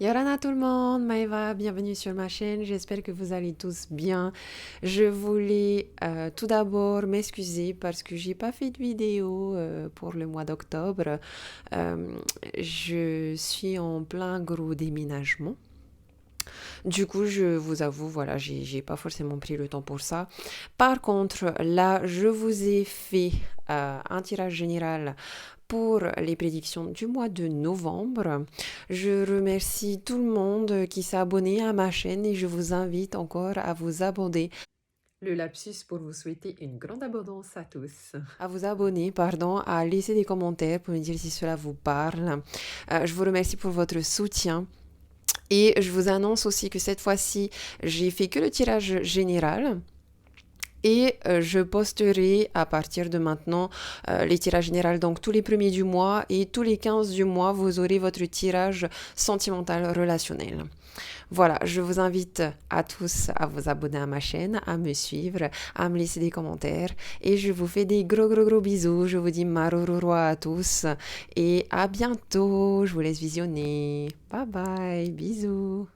Yorana tout le monde, Maëva, bienvenue sur ma chaîne, j'espère que vous allez tous bien. Je voulais tout d'abord m'excuser parce que j'ai pas fait de vidéo pour le mois d'octobre. Euh, je suis en plein gros déménagement. Du coup, je vous avoue, voilà, j'ai pas forcément pris le temps pour ça. Par contre, là, je vous ai fait un tirage général pour les prédictions du mois de novembre. Je remercie tout le monde qui s'est abonné à ma chaîne et je vous invite encore à vous abonner. Le lapsus pour vous souhaiter une grande abondance à tous. À vous abonner, pardon, à laisser des commentaires pour me dire si cela vous parle. Je vous remercie pour votre soutien. Et je vous annonce aussi que cette fois-ci, j'ai fait que le tirage général. Et je posterai à partir de maintenant les tirages généraux, donc tous les premiers du mois et tous les 15 du mois, vous aurez votre tirage sentimental relationnel. Voilà, je vous invite à tous à vous abonner à ma chaîne, à me suivre, à me laisser des commentaires et je vous fais des gros gros gros bisous. Je vous dis marororo à tous et à bientôt. Je vous laisse visionner. Bye bye, bisous.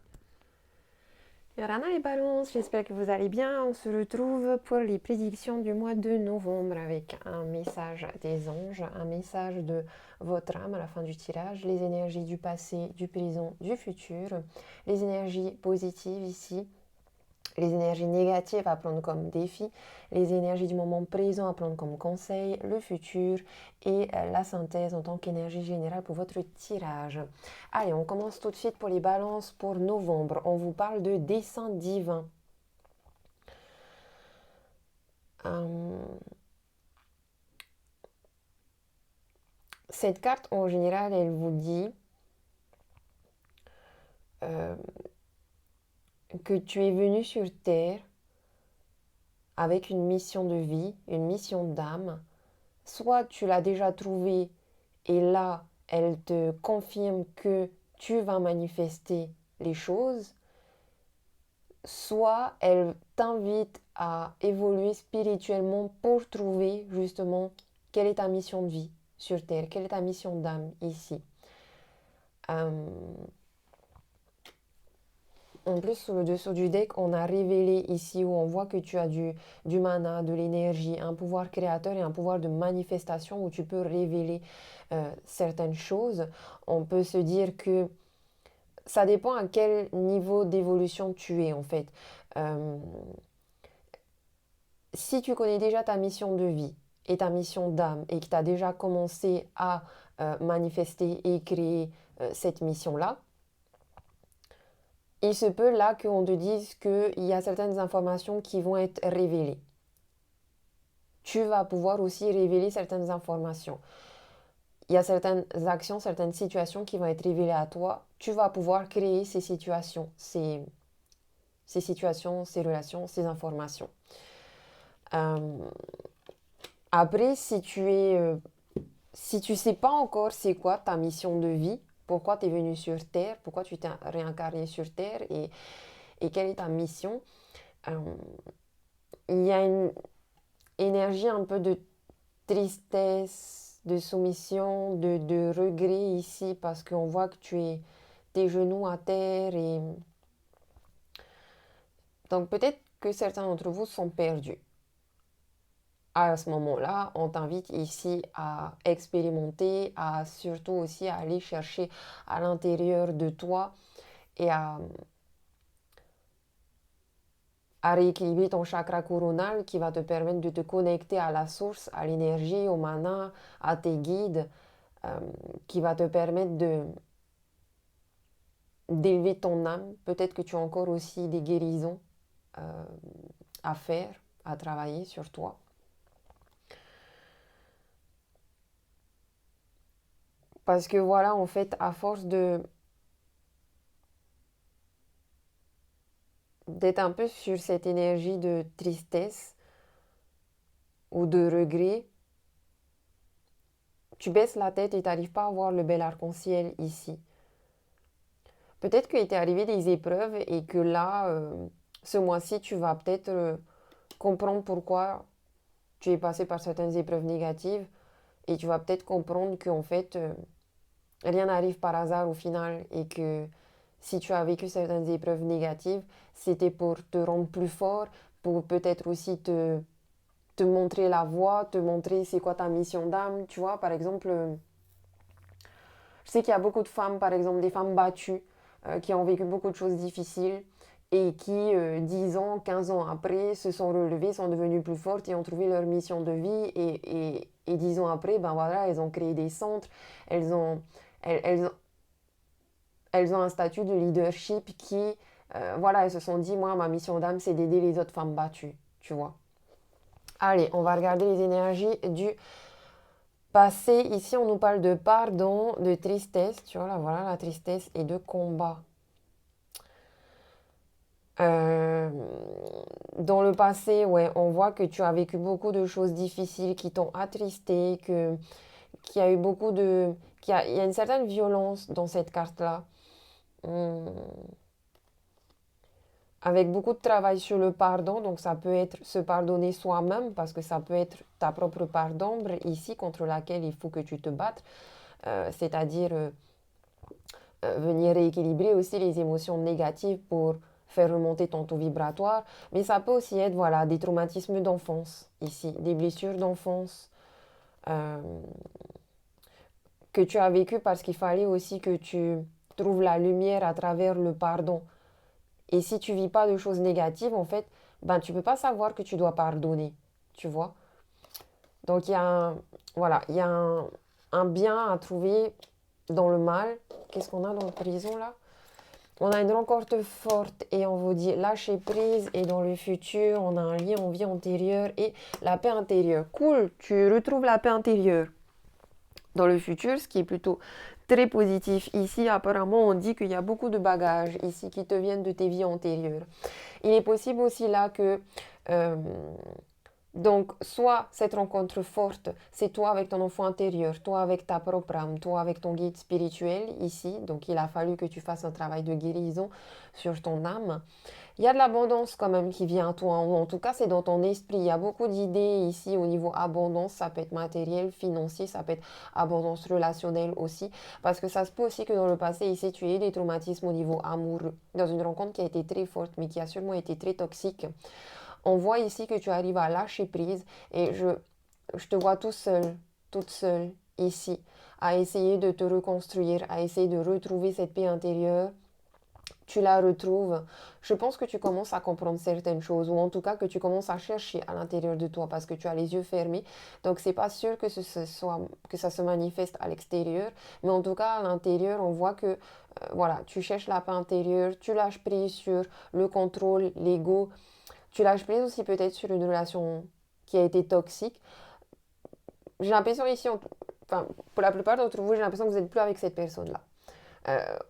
Yorana les balances, j'espère que vous allez bien. On se retrouve pour les prédictions du mois de novembre avec un message des anges, un message de votre âme à la fin du tirage, les énergies du passé, du présent, du futur, les énergies positives ici, les énergies négatives à prendre comme défi, les énergies du moment présent à prendre comme conseil, le futur et la synthèse en tant qu'énergie générale pour votre tirage. Allez, on commence tout de suite pour les balances pour novembre. On vous parle de dessin divin. Euh, cette carte, en général, elle vous dit euh, que tu es venu sur Terre avec une mission de vie, une mission d'âme. Soit tu l'as déjà trouvée et là, elle te confirme que tu vas manifester les choses, soit elle t'invite à évoluer spirituellement pour trouver justement quelle est ta mission de vie sur Terre, quelle est ta mission d'âme ici. Euh, En plus, sur le dessous du deck, on a révélé ici où on voit que tu as du mana, de l'énergie, un pouvoir créateur et un pouvoir de manifestation où tu peux révéler certaines choses. On peut se dire que ça dépend à quel niveau d'évolution tu es en fait. Euh, Si tu connais déjà ta mission de vie et ta mission d'âme et que tu as déjà commencé à manifester et créer cette mission-là, il se peut là qu'on te dise qu'il y a certaines informations qui vont être révélées. Tu vas pouvoir aussi révéler certaines informations. Il y a certaines actions, certaines situations qui vont être révélées à toi. Tu vas pouvoir créer ces situations, ces situations, ces relations, ces informations. Euh, Après, si tu sais pas encore c'est quoi ta mission de vie, pourquoi tu es venu sur Terre, pourquoi tu t'es réincarné sur Terre et quelle est ta mission, euh, il y a une énergie un peu de tristesse, de soumission, de regret ici parce qu'on voit que tu es tes genoux à terre et donc peut-être que certains d'entre vous sont perdus. À ce moment-là, on t'invite ici à expérimenter, à surtout aussi à aller chercher à l'intérieur de toi et à rééquilibrer ton chakra coronal qui va te permettre de te connecter à la source, à l'énergie, au mana, à tes guides, euh, qui va te permettre d'élever ton âme. Peut-être que tu as encore aussi des guérisons euh, à faire, à travailler sur toi. Parce que voilà, en fait, à force d'être un peu sur cette énergie de tristesse ou de regret, tu baisses la tête et tu n'arrives pas à voir le bel arc-en-ciel ici. Peut-être qu'il t'est arrivé des épreuves et que là, ce mois-ci, tu vas peut-être comprendre pourquoi tu es passé par certaines épreuves négatives et tu vas peut-être comprendre qu'en fait, rien n'arrive par hasard au final et que si tu as vécu certaines épreuves négatives, c'était pour te rendre plus fort, pour peut-être aussi te montrer la voie, te montrer c'est quoi ta mission d'âme, tu vois. Par exemple, je sais qu'il y a beaucoup de femmes, par exemple des femmes battues, qui ont vécu beaucoup de choses difficiles et qui, 10 ans, 15 ans après, se sont relevées, sont devenues plus fortes et ont trouvé leur mission de vie. Et 10 ans après, ben voilà, elles ont créé des centres, elles ont, elles, elles ont un statut de leadership qui, voilà, elles se sont dit, moi, ma mission d'âme, c'est d'aider les autres femmes battues, tu vois. Allez, on va regarder les énergies du passé. Ici, on nous parle de pardon, de tristesse, tu vois, là, voilà, la tristesse et de combat. Euh, dans le passé, ouais, on voit que tu as vécu beaucoup de choses difficiles qui t'ont attristé, qu'il y a eu beaucoup de... il y a une certaine violence dans cette carte-là. Hum, avec beaucoup de travail sur le pardon, donc ça peut être se pardonner soi-même, parce que ça peut être ta propre part d'ombre ici contre laquelle il faut que tu te battes, c'est-à-dire venir rééquilibrer aussi les émotions négatives pour faire remonter ton taux vibratoire, mais ça peut aussi être voilà, des traumatismes d'enfance ici, des blessures d'enfance euh, que tu as vécues parce qu'il fallait aussi que tu trouves la lumière à travers le pardon. Et si tu vis pas de choses négatives, en fait, ben tu peux pas savoir que tu dois pardonner, tu vois. Donc il y a voilà, il y a un bien à trouver dans le mal. Qu'est-ce qu'on a dans la prison là? On a une rencontre forte et on vous dit lâcher prise et dans le futur, on a un lien en vie antérieure et la paix intérieure. Cool, tu retrouves la paix intérieure dans le futur, ce qui est plutôt très positif. Ici, apparemment, on dit qu'il y a beaucoup de bagages ici qui te viennent de tes vies antérieures. Il est possible aussi là que... euh, donc, soit cette rencontre forte, c'est toi avec ton enfant intérieur, toi avec ta propre âme, toi avec ton guide spirituel ici. Donc, il a fallu que tu fasses un travail de guérison sur ton âme. Il y a de l'abondance quand même qui vient à toi. En tout cas, c'est dans ton esprit. Il y a beaucoup d'idées ici au niveau abondance. Ça peut être matériel, financier, ça peut être abondance relationnelle aussi. Parce que ça se peut aussi que dans le passé, ici, tu aies des traumatismes au niveau amoureux. Dans une rencontre qui a été très forte, mais qui a sûrement été très toxique. On voit ici que tu arrives à lâcher prise et je te vois tout seul, toute seule ici, à essayer de te reconstruire, à essayer de retrouver cette paix intérieure. Tu la retrouves. Je pense que tu commences à comprendre certaines choses, ou en tout cas que tu commences à chercher à l'intérieur de toi parce que tu as les yeux fermés. Donc c'est pas sûr que que ça se manifeste à l'extérieur, mais en tout cas à l'intérieur, on voit que voilà, tu cherches la paix intérieure, tu lâches prise sur le contrôle, l'ego, tu lâches prise aussi peut-être sur une relation qui a été toxique. J'ai l'impression ici, enfin, pour la plupart d'entre vous, j'ai l'impression que vous n'êtes plus avec cette personne-là.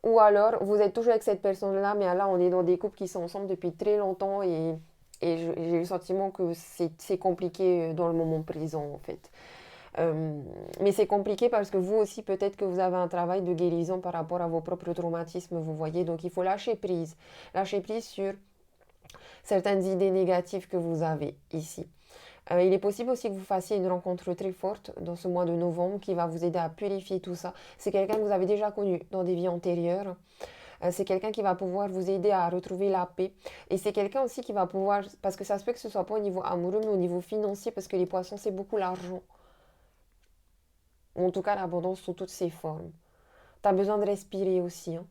Ou alors, vous êtes toujours avec cette personne-là, mais là, on est dans des couples qui sont ensemble depuis très longtemps et j'ai le sentiment que c'est compliqué dans le moment présent, en fait. Mais c'est compliqué parce que vous aussi, peut-être que vous avez un travail de guérison par rapport à vos propres traumatismes, vous voyez. Donc, il faut lâcher prise. Lâcher prise sur certaines idées négatives que vous avez ici. Il est possible aussi que vous fassiez une rencontre très forte dans ce mois de novembre qui va vous aider à purifier tout ça. C'est quelqu'un que vous avez déjà connu dans des vies antérieures. C'est quelqu'un qui va pouvoir vous aider à retrouver la paix. Et c'est quelqu'un aussi qui va pouvoir, parce que ça se peut que ce soit pas au niveau amoureux, mais au niveau financier, parce que les poissons, c'est beaucoup l'argent. Ou en tout cas, l'abondance sous toutes ses formes. Tu as besoin de respirer aussi. Hein.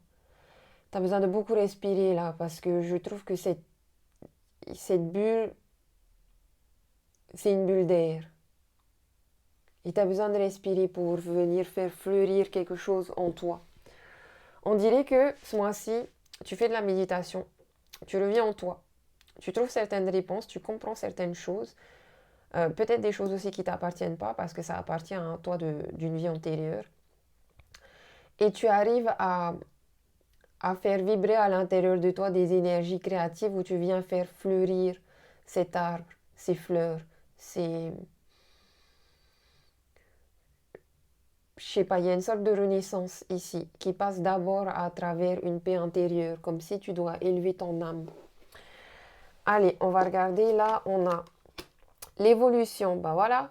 Tu as besoin de beaucoup respirer là, parce que je trouve que cette bulle, c'est une bulle d'air. Et tu as besoin de respirer pour venir faire fleurir quelque chose en toi. On dirait que ce mois-ci, tu fais de la méditation, tu reviens en toi, tu trouves certaines réponses, tu comprends certaines choses, peut-être des choses aussi qui ne t'appartiennent pas parce que ça appartient à toi d'une vie antérieure. Et tu arrives à faire vibrer à l'intérieur de toi des énergies créatives où tu viens faire fleurir cet arbre, ces fleurs, je sais pas, il y a une sorte de renaissance ici qui passe d'abord à travers une paix intérieure, comme si tu dois élever ton âme. Allez, on va regarder là, on a l'évolution. Ben voilà,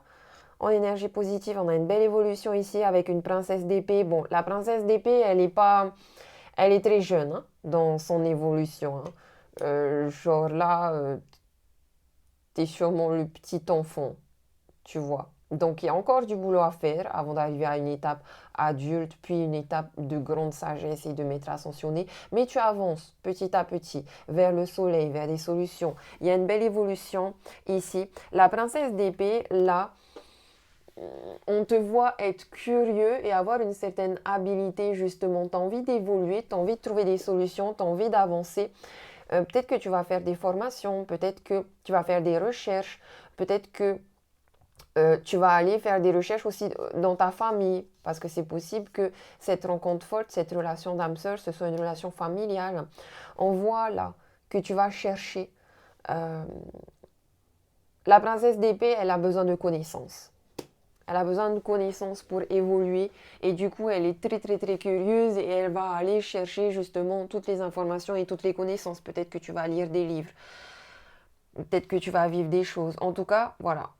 en énergie positive, on a une belle évolution ici avec une princesse d'épée. Bon, la princesse d'épée, Elle est très jeune hein, dans son évolution. Hein. Genre là, t'es sûrement le petit enfant, tu vois. Donc il y a encore du boulot à faire avant d'arriver à une étape adulte, puis une étape de grande sagesse et de maître ascensionné. Mais tu avances petit à petit vers le soleil, vers des solutions. Il y a une belle évolution ici. La princesse d'épée, là, on te voit être curieux et avoir une certaine habilité justement. Tu as envie d'évoluer, tu as envie de trouver des solutions, tu as envie d'avancer. Peut-être que tu vas faire des formations, peut-être que tu vas faire des recherches, peut-être que tu vas aller faire des recherches aussi dans ta famille, parce que c'est possible que cette rencontre forte, cette relation d'âme sœur, ce soit une relation familiale. On voit là que tu vas chercher. euh, la princesse d'épée, elle a besoin de connaissances. Elle a besoin de connaissances pour évoluer et du coup elle est très très très curieuse et elle va aller chercher justement toutes les informations et toutes les connaissances. Peut-être que tu vas lire des livres, peut-être que tu vas vivre des choses. En tout cas, voilà.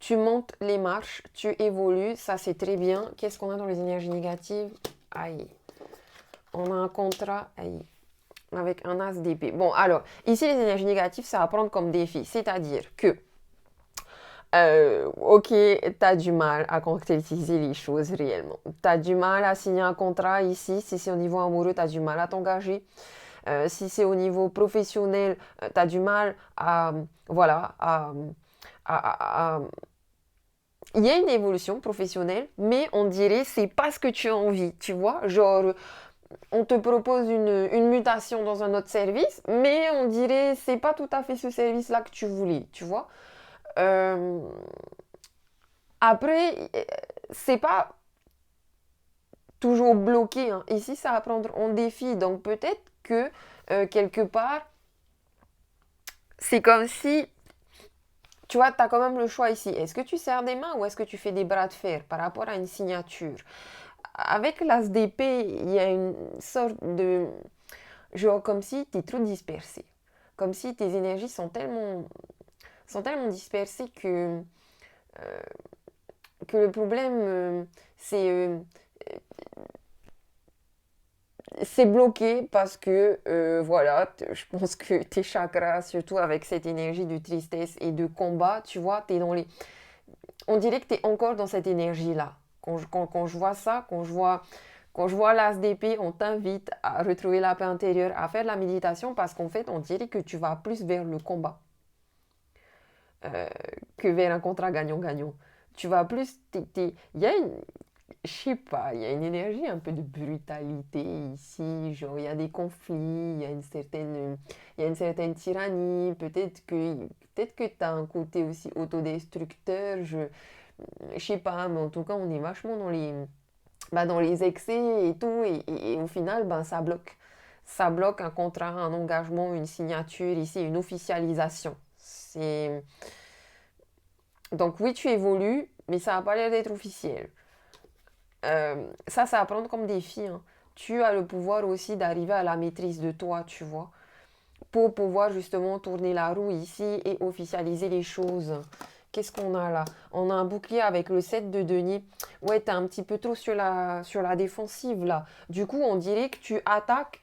Tu montes les marches, tu évolues, ça c'est très bien. Qu'est-ce qu'on a dans les énergies négatives? Aïe. On a un contrat, aïe, avec un as d'épée. Bon alors, ici les énergies négatives, ça va prendre comme défi. C'est-à-dire que ok, tu as du mal à concrétiser les choses réellement. Tu as du mal à signer un contrat ici. Si c'est au niveau amoureux, tu as du mal à t'engager. Si c'est au niveau professionnel, tu as du mal à... Voilà, il y a une évolution professionnelle, mais on dirait c'est pas ce que tu as envie, tu vois. Genre, on te propose une mutation dans un autre service, mais on dirait c'est pas tout à fait ce service-là que tu voulais, tu vois. Euh, Après, c'est pas toujours bloqué. Hein. Ici, ça va prendre en défi. Donc peut-être que quelque part, c'est comme si, tu vois, tu as quand même le choix ici. Est-ce que tu serres des mains ou est-ce que tu fais des bras de fer par rapport à une signature? Avec l'as d'épée, il y a une sorte de... Genre comme si tu es trop dispersé. Comme si tes énergies sont tellement dispersées que le problème, c'est... c'est bloqué parce que, voilà, je pense que tes chakras, surtout avec cette énergie de tristesse et de combat, tu vois, t'es dans les... On dirait que tu es encore dans cette énergie-là. Quand je vois ça, quand je vois l'as d'épée, on t'invite à retrouver la paix intérieure, à faire de la méditation parce qu'en fait, on dirait que tu vas plus vers le combat euh, que vers un contrat gagnant-gagnant. Tu vas plus... Il y a une, je sais pas, il y a une énergie un peu de brutalité ici, genre il y a des conflits, il y a une certaine tyrannie, peut-être que tu as un côté aussi autodestructeur, je sais pas, mais en tout cas on est vachement dans les excès et tout, et au final ben, ça bloque. Ça bloque un contrat, un engagement, une signature ici, une officialisation. Donc oui, tu évolues, mais ça n'a pas l'air d'être officiel. Ça va prendre comme défi. Hein. Tu as le pouvoir aussi d'arriver à la maîtrise de toi, tu vois, pour pouvoir justement tourner la roue ici et officialiser les choses. Qu'est-ce qu'on a là? On a un bouclier avec le 7 de denier. Ouais, t'es un petit peu trop sur la défensive là. Du coup, on dirait que tu attaques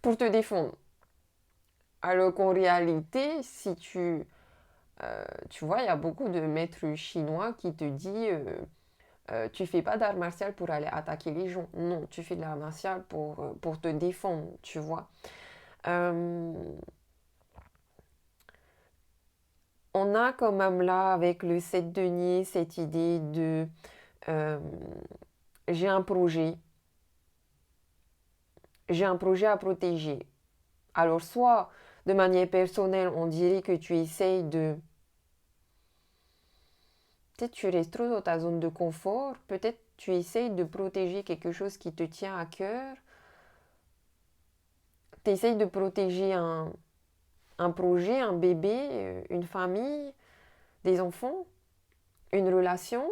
pour te défendre. Alors qu'en réalité, si tu vois, il y a beaucoup de maîtres chinois qui te disent tu fais pas d'art martial pour aller attaquer les gens. Non, tu fais de l'art martial pour te défendre, tu vois. Euh, on a quand même là, avec le 7 denier, cette idée de euh, j'ai un projet, j'ai un projet à protéger. Alors, soit de manière personnelle, on dirait que tu essayes de... Peut-être tu restes trop dans ta zone de confort, peut-être tu essayes de protéger quelque chose qui te tient à cœur, tu essayes de protéger un projet, un bébé, une famille, des enfants, une relation.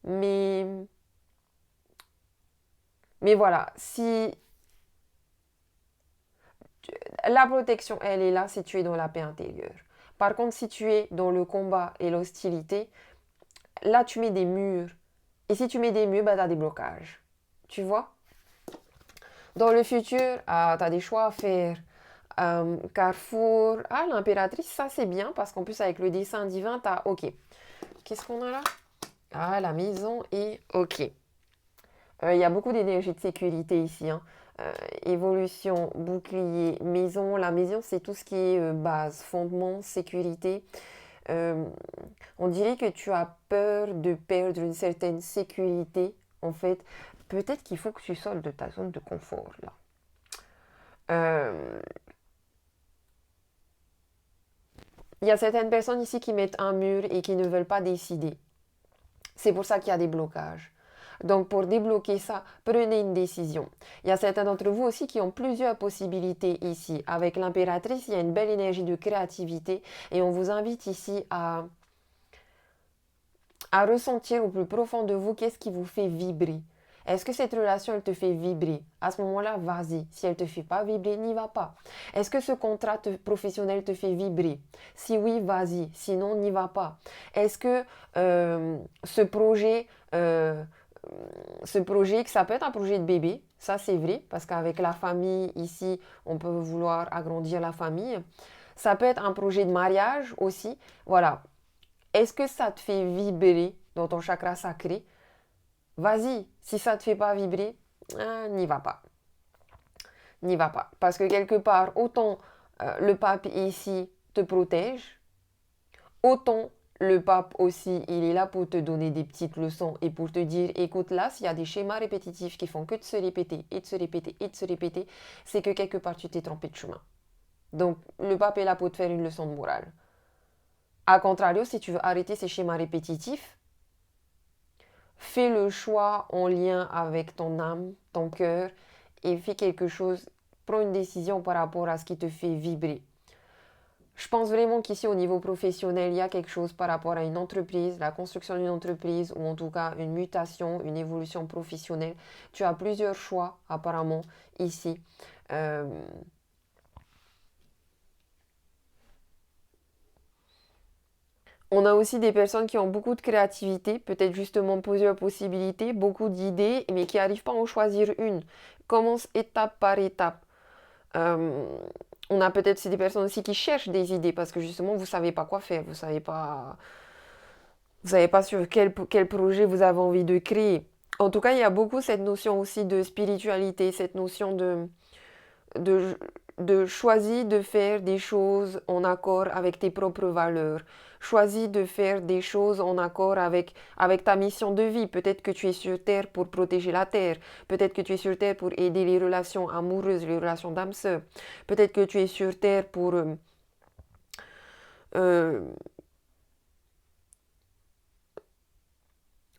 Mais, mais voilà, si la protection, elle est là si tu es dans la paix intérieure. Par contre, si tu es dans le combat et l'hostilité, là, tu mets des murs. Et si tu mets des murs, bah, tu as des blocages. Tu vois? Dans le futur, tu as des choix à faire. Carrefour, l'impératrice, ça c'est bien parce qu'en plus avec le dessin divin, tu as OK. Qu'est-ce qu'on a là? La maison et OK. Il y a beaucoup d'énergie de sécurité ici, hein. Évolution, bouclier, maison. La maison, c'est tout ce qui est base, fondement, sécurité. Euh, on dirait que tu as peur de perdre une certaine sécurité. En fait, peut-être qu'il faut que tu sortes de ta zone de confort, là. Euh, Il y a certaines personnes ici qui mettent un mur et qui ne veulent pas décider. C'est pour ça qu'il y a des blocages. Donc pour débloquer ça, prenez une décision. Il y a certains d'entre vous aussi qui ont plusieurs possibilités ici. Avec l'impératrice, il y a une belle énergie de créativité et on vous invite ici à ressentir au plus profond de vous qu'est-ce qui vous fait vibrer. Est-ce que cette relation, elle te fait vibrer? À ce moment-là, vas-y. Si elle ne te fait pas vibrer, n'y va pas. Est-ce que ce contrat professionnel te fait vibrer? Si oui, vas-y. Sinon, n'y va pas. Est-ce que ce projet, que ça peut être un projet de bébé, ça c'est vrai, parce qu'avec la famille ici, on peut vouloir agrandir la famille. Ça peut être un projet de mariage aussi. Voilà. Est-ce que ça te fait vibrer dans ton chakra sacré? Vas-y, si ça ne te fait pas vibrer, n'y va pas. N'y va pas. Parce que quelque part, autant le pape ici te protège, autant le pape aussi, il est là pour te donner des petites leçons et pour te dire, écoute là, s'il y a des schémas répétitifs qui font que de se répéter et de se répéter et de se répéter, c'est que quelque part tu t'es trompé de chemin. Donc le pape est là pour te faire une leçon de morale. A contrario, si tu veux arrêter ces schémas répétitifs, fais le choix en lien avec ton âme, ton cœur, et fais quelque chose, prends une décision par rapport à ce qui te fait vibrer. Je pense vraiment qu'ici au niveau professionnel, il y a quelque chose par rapport à une entreprise, la construction d'une entreprise ou en tout cas une mutation, une évolution professionnelle. Tu as plusieurs choix apparemment ici. On a aussi des personnes qui ont beaucoup de créativité, peut-être justement plusieurs possibilités, beaucoup d'idées, mais qui n'arrivent pas à en choisir une. Commence étape par étape. Euh, on a peut-être aussi des personnes aussi qui cherchent des idées parce que justement vous ne savez pas quoi faire, vous savez pas sur quel projet vous avez envie de créer. En tout cas, il y a beaucoup cette notion aussi de spiritualité, cette notion de, de choisir de faire des choses en accord avec tes propres valeurs. Choisis de faire des choses en accord avec ta mission de vie. Peut-être que tu es sur Terre pour protéger la Terre. Peut-être que tu es sur Terre pour aider les relations amoureuses, les relations d'âme-sœur. Peut-être que tu es sur Terre pour... euh,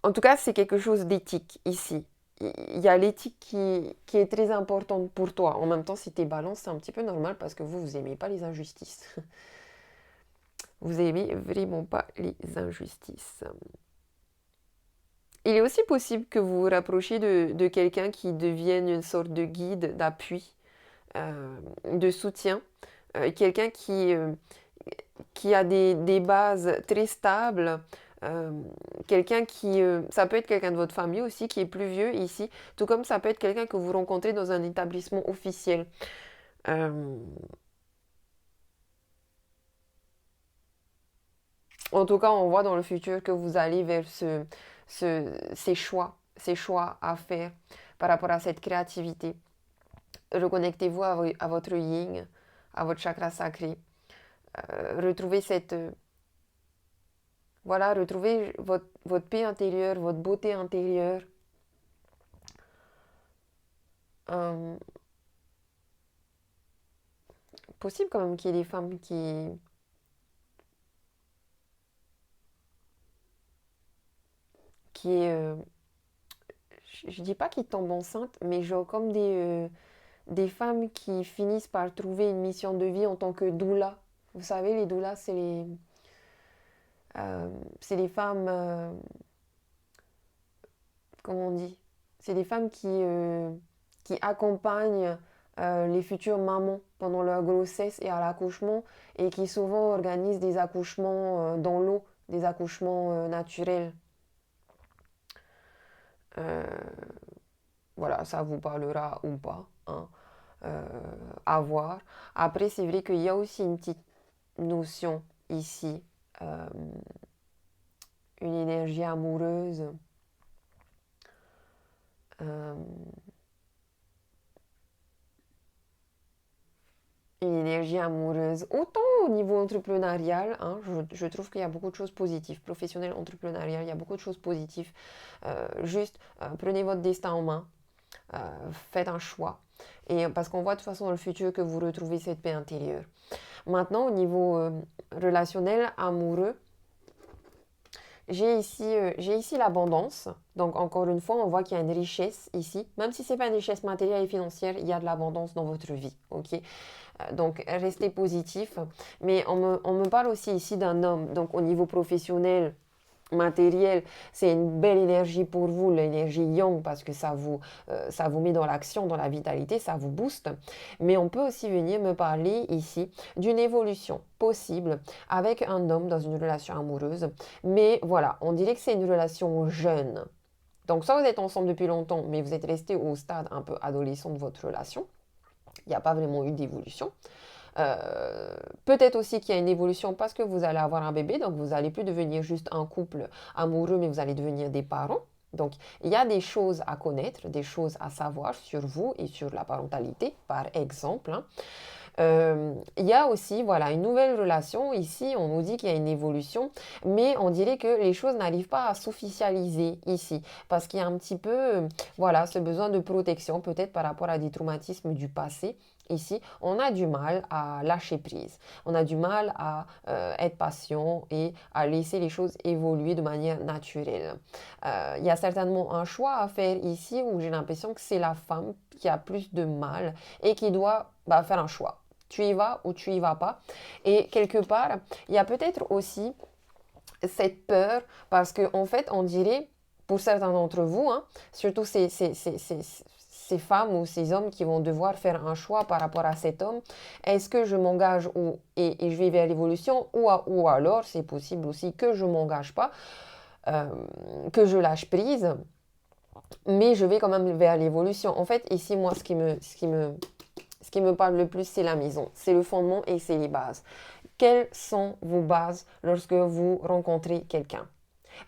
en tout cas, c'est quelque chose d'éthique ici. Il y a l'éthique qui est très importante pour toi. En même temps, si tu es balance, c'est un petit peu normal parce que vous n'aimez pas les injustices. Vous aimez vraiment pas les injustices. Il est aussi possible que vous vous rapprochiez de quelqu'un qui devienne une sorte de guide, d'appui, de soutien. Quelqu'un qui a des bases très stables. euh, Quelqu'un qui... ça peut être quelqu'un de votre famille aussi qui est plus vieux ici, tout comme ça peut être quelqu'un que vous rencontrez dans un établissement officiel. Euh, En tout cas, on voit dans le futur que vous allez vers ces choix à faire par rapport à cette créativité. Reconnectez-vous à votre yin, à votre chakra sacré. Retrouvez voilà, retrouvez votre paix intérieure, votre beauté intérieure. Euh, Possible quand même qu'il y ait des femmes qui je dis pas qui tombent enceintes, mais genre comme des femmes qui finissent par trouver une mission de vie en tant que doula. Vous savez, les doulas, c'est les femmes, comment on dit? C'est des femmes qui accompagnent les futures mamans pendant leur grossesse et à l'accouchement et qui souvent organisent des accouchements dans l'eau, des accouchements naturels. Euh, voilà, ça vous parlera ou pas, hein, à voir. Après, c'est vrai qu'il y a aussi une petite notion ici, euh, une énergie amoureuse. euh, une énergie amoureuse, autant au niveau entrepreneurial, hein, je trouve qu'il y a beaucoup de choses positives, professionnel, entrepreneurial, il y a beaucoup de choses positives. Juste, prenez votre destin en main, euh, faites un choix. Et parce qu'on voit de toute façon dans le futur que vous retrouvez cette paix intérieure. Maintenant, au niveau relationnel, amoureux, j'ai ici l'abondance. Donc, encore une fois, on voit qu'il y a une richesse ici. Même si ce n'est pas une richesse matérielle et financière, il y a de l'abondance dans votre vie. Ok. Donc, restez positif. Mais on me parle aussi ici d'un homme. Donc, au niveau professionnel, matériel, c'est une belle énergie pour vous, l'énergie yang, parce que ça vous met dans l'action, dans la vitalité, ça vous booste. Mais on peut aussi venir me parler ici d'une évolution possible avec un homme dans une relation amoureuse. Mais voilà, on dirait que c'est une relation jeune. Donc, soit vous êtes ensemble depuis longtemps, mais vous êtes resté au stade un peu adolescent de votre relation. Il n'y a pas vraiment eu d'évolution. Euh, Peut-être aussi qu'il y a une évolution parce que vous allez avoir un bébé, donc vous n'allez plus devenir juste un couple amoureux, mais vous allez devenir des parents. Donc, il y a des choses à connaître, des choses à savoir sur vous et sur la parentalité, par exemple, hein. Il y a aussi, voilà, une nouvelle relation. Ici, on nous dit qu'il y a une évolution, mais on dirait que les choses n'arrivent pas à s'officialiser ici, parce qu'il y a un petit peu, voilà, ce besoin de protection, peut-être par rapport à des traumatismes du passé. Ici, on a du mal à lâcher prise. On a du mal à être patient et à laisser les choses évoluer de manière naturelle. Il y a certainement un choix à faire ici où j'ai l'impression que c'est la femme qui a plus de mal et qui doit faire un choix. Tu y vas ou tu y vas pas. Et quelque part, il y a peut-être aussi cette peur parce qu'en fait, on dirait, pour certains d'entre vous, hein, surtout ces femmes ou ces hommes qui vont devoir faire un choix par rapport à cet homme, est-ce que je m'engage et je vais vers l'évolution ou alors c'est possible aussi que je ne m'engage pas, euh, que je lâche prise, mais je vais quand même vers l'évolution. En fait, ici, moi, ce qui me parle le plus, c'est la maison, c'est le fondement et c'est les bases. Quelles sont vos bases lorsque vous rencontrez quelqu'un?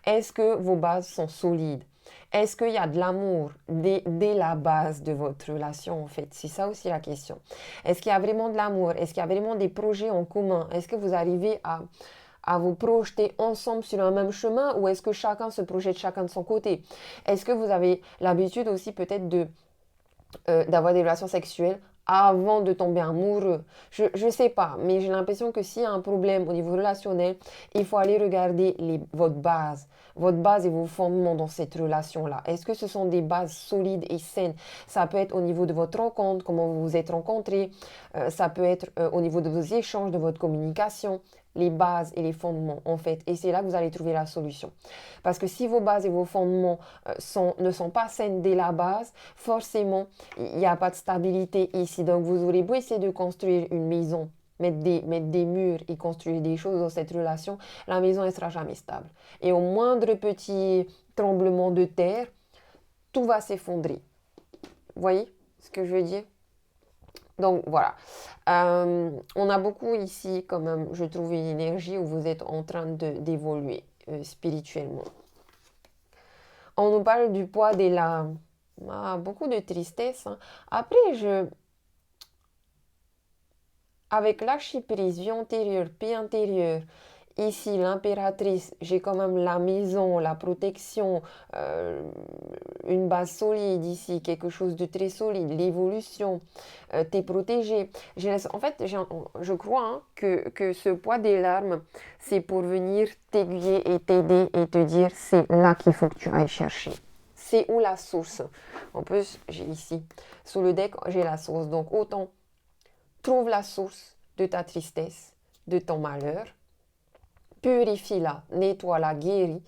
Est-ce que vos bases sont solides? Est-ce qu'il y a de l'amour dès la base de votre relation, en fait? C'est ça aussi la question. Est-ce qu'il y a vraiment de l'amour? Est-ce qu'il y a vraiment des projets en commun? Est-ce que vous arrivez à vous projeter ensemble sur un même chemin ou est-ce que chacun se projette chacun de son côté? Est-ce que vous avez l'habitude aussi peut-être d'avoir des relations sexuelles avant de tomber amoureux? Je ne sais pas, mais j'ai l'impression que s'il y a un problème au niveau relationnel, il faut aller regarder votre base et vos fondements dans cette relation-là. Est-ce que ce sont des bases solides et saines? Ça peut être au niveau de votre rencontre, comment vous vous êtes rencontrés, ça peut être au niveau de vos échanges, de votre communication, les bases et les fondements en fait. Et c'est là que vous allez trouver la solution. Parce que si vos bases et vos fondements ne sont pas saines dès la base, forcément, il n'y a pas de stabilité ici. Donc, vous aurez beau essayer de construire une maison, mettre des murs et construire des choses dans cette relation, la maison ne sera jamais stable. Et au moindre petit tremblement de terre, tout va s'effondrer. Vous voyez ce que je veux dire? Donc voilà. On a beaucoup ici quand même, je trouve, une énergie où vous êtes en train d'évoluer spirituellement. On nous parle du poids des larmes. Ah, beaucoup de tristesse, hein. Après, avec l'archiprise, vie antérieure, paix intérieure, ici l'impératrice, j'ai quand même la maison, la protection, euh, une base solide ici, quelque chose de très solide, l'évolution, t'es protégé. En fait, je crois hein, que ce poids des larmes, c'est pour venir t'aiguiller et t'aider et te dire c'est là qu'il faut que tu ailles chercher. C'est où la source? En plus, j'ai ici, sous le deck, j'ai la source. Donc autant trouve la source de ta tristesse, de ton malheur, purifie-la, nettoie-la, guéris.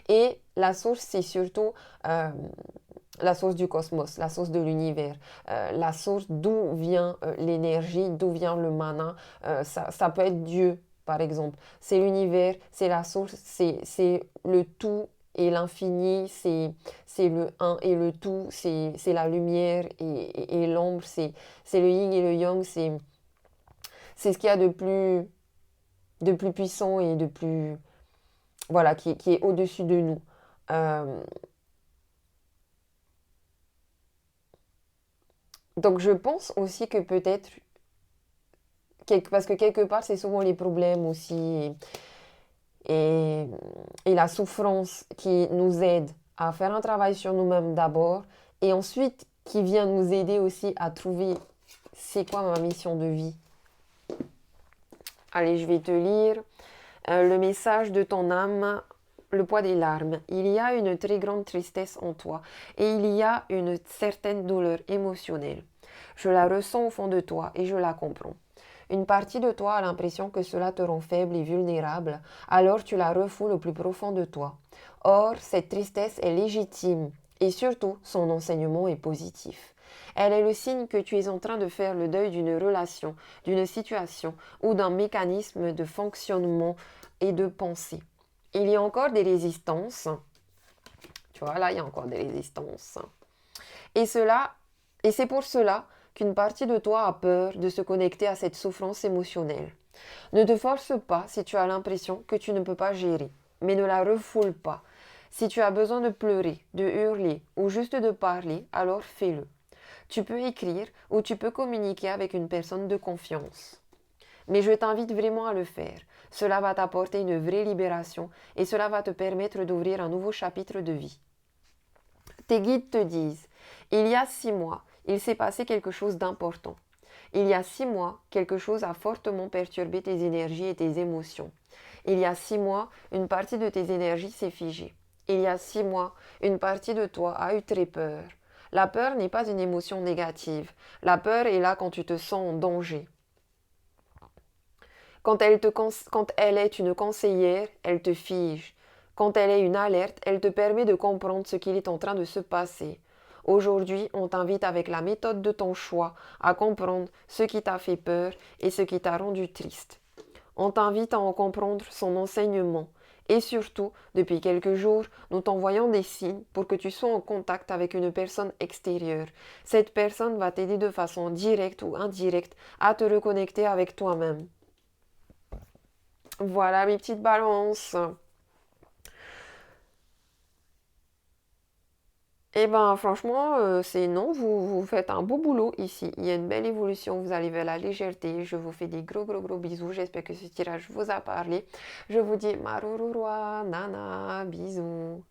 Et la source, c'est surtout la source du cosmos, la source de l'univers, la source d'où vient l'énergie, d'où vient le mana. Ça peut être Dieu, par exemple. C'est l'univers, c'est la source, c'est le tout et l'infini, c'est le un et le tout, c'est la lumière et l'ombre, c'est le yin et le yang, c'est ce qu'il y a de plus puissant et de plus, voilà, qui est au-dessus de nous. Euh, donc je pense aussi que peut-être, parce que quelque part c'est souvent les problèmes aussi et, et la souffrance qui nous aide à faire un travail sur nous-mêmes d'abord et ensuite qui vient nous aider aussi à trouver c'est quoi ma mission de vie. Allez, je vais te lire le message de ton âme, le poids des larmes. Il y a une très grande tristesse en toi et il y a une certaine douleur émotionnelle. Je la ressens au fond de toi et je la comprends. Une partie de toi a l'impression que cela te rend faible et vulnérable, alors tu la refoules au plus profond de toi. Or, cette tristesse est légitime et surtout, son enseignement est positif. Elle est le signe que tu es en train de faire le deuil d'une relation, d'une situation ou d'un mécanisme de fonctionnement et de pensée. Il y a encore des résistances. Tu vois, là, il y a encore des résistances. Et c'est pour cela qu'une partie de toi a peur de se connecter à cette souffrance émotionnelle. Ne te force pas si tu as l'impression que tu ne peux pas gérer, mais ne la refoule pas. Si tu as besoin de pleurer, de hurler ou juste de parler, alors fais-le. Tu peux écrire ou tu peux communiquer avec une personne de confiance. Mais je t'invite vraiment à le faire. Cela va t'apporter une vraie libération et cela va te permettre d'ouvrir un nouveau chapitre de vie. Tes guides te disent, il y a 6 mois, il s'est passé quelque chose d'important. Il y a 6 mois, quelque chose a fortement perturbé tes énergies et tes émotions. Il y a 6 mois, une partie de tes énergies s'est figée. Il y a 6 mois, une partie de toi a eu très peur. La peur n'est pas une émotion négative. La peur est là quand tu te sens en danger. Quand elle est une conseillère, elle te fige. Quand elle est une alerte, elle te permet de comprendre ce qu'il est en train de se passer. Aujourd'hui, on t'invite avec la méthode de ton choix à comprendre ce qui t'a fait peur et ce qui t'a rendu triste. On t'invite à en comprendre son enseignement. Et surtout, depuis quelques jours, nous t'envoyons des signes pour que tu sois en contact avec une personne extérieure. Cette personne va t'aider de façon directe ou indirecte à te reconnecter avec toi-même. Voilà mes petites balances. Eh ben franchement, c'est non, vous faites un beau boulot ici. Il y a une belle évolution, vous allez vers la légèreté. Je vous fais des gros gros gros bisous. J'espère que ce tirage vous a parlé. Je vous dis marururua, nana, bisous.